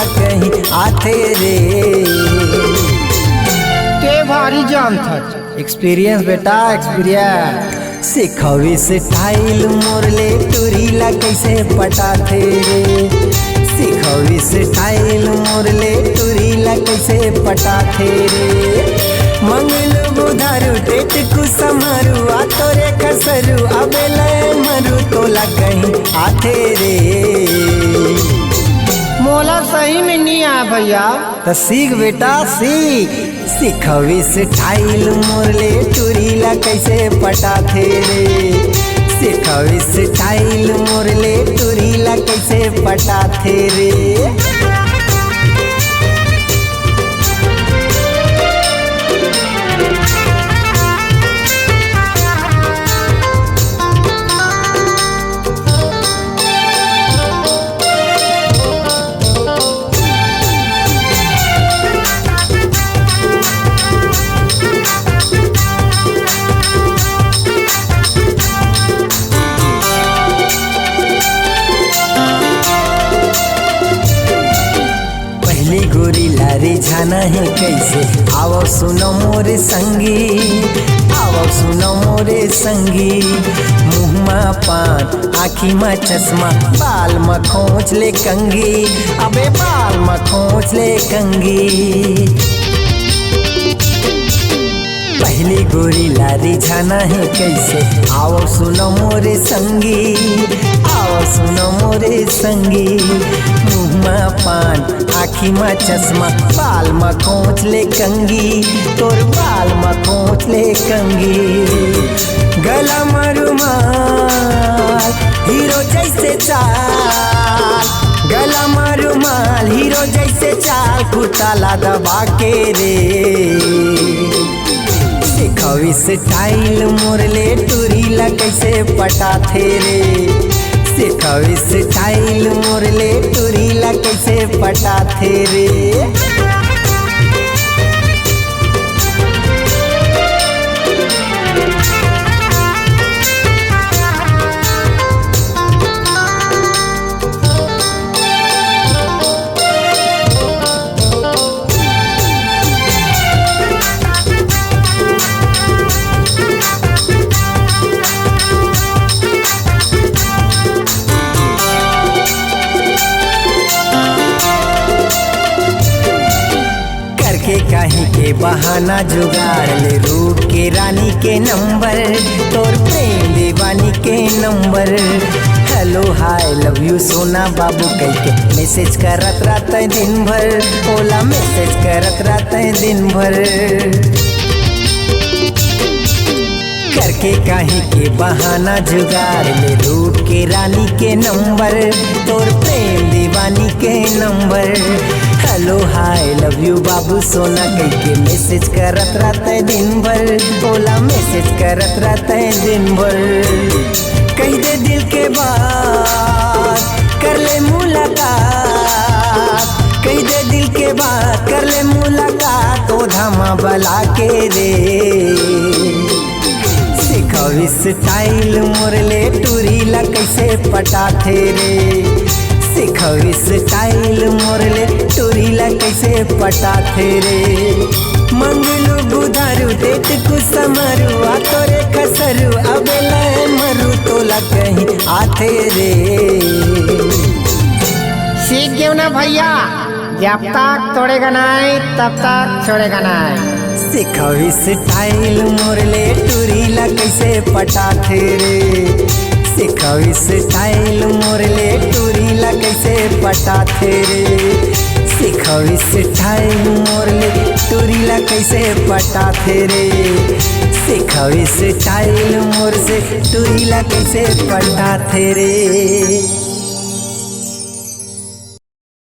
तोला कहीं आथे रे। ते भारी जान था। एक्सपीरियंस बेटा एक्सपीरियंस। सिखवी स्टाइल मोरले टूरीला कैसे पटाथे रे। सिखवी स्टाइल मोरले टूरीला कैसे पटाथे रे। मंगलू बुधारू टेट कुसमारू आ तोरे कसरू अबे लय मरू तोला कहीं आथे रे। मोला सही में नहीं आया भैया। तो सीख बेटा सीख। सिखवी स्टाइल मोरले टूरीला कैसे पटाथे रे। सिखवी स्टाइल मोरले टूरीला कैसे पटाथे रे। गोरी लारी जाना है कैसे आओ सुनो मोरे संगी। आओ सुनो मोरे संगी। मुँह में पान आँखी में चश्मा बाल में खोच ले कंगी। अबे बाल में खोच ले कंगी। पहली गोरी लारी जाना है कैसे आओ सुनो मोरे संगी। आओ सुनो मोरे संगी। मुँह में पान आँखी में चश्मा बाल में खोच ले कंगी। तोर बाल में खोच ले कंगी। गला में रुमाल हीरो जैसे चाल। गला में रुमाल हीरो जैसे चाल कुर्ता दबा के रे। सिखवी स्टाइल मोरले टूरीला कैसे पटाथे रे। सिखवी स्टाइल मोरले टूरीला कैसे पटाथे रे। काहे के बहाना जुगाड़ ले रूप के रानी के नंबर। तोर प्रेम दीवानी के नंबर। हेलो हाय लव यू सोना बाबू कह के मैसेज करत रहते दिन भर। ओला मैसेज करत रहते दिन भर। करके काहे के बहाना जुगाड़ ले रूप के रानी के नंबर। तोर प्रेम दीवानी के नंबर। हेलो हाय लव यू बाबू सोना कह के मैसेज करत रहते दिन भर। ओला मैसेज करत रहते दिन भर। कह दे दिल के बात कर ले मुलाकात। कह दे दिल के बात कर ले मुलाकात। ओ धामा बला के रे। सिखवी स्टाइल मोरले टूरीला कैसे पटाथे रे। सिखवी स्टाइल मोरले टूरीला कैसे पटाथे रे। मंगलू बुधारू टेट कुसमारू आ तोरे कसरू अबे लय मरू तोला कहीं आथे रे। सीख गए ना भैया। जब तक तोड़ेगा नहीं तब तक छोड़ेगा नहीं। सिखवी स्टाइल मोरले टूरीला कैसे पटाथे रे। सिखवी स्टाइल मोरले टूरीला कैसे पटाथे रे। सिखवी स्टाइल मोरले टूरीला कैसे पटाथे रे। सिखवी स्टाइल मोर से टूरीला कैसे पटाथे रे।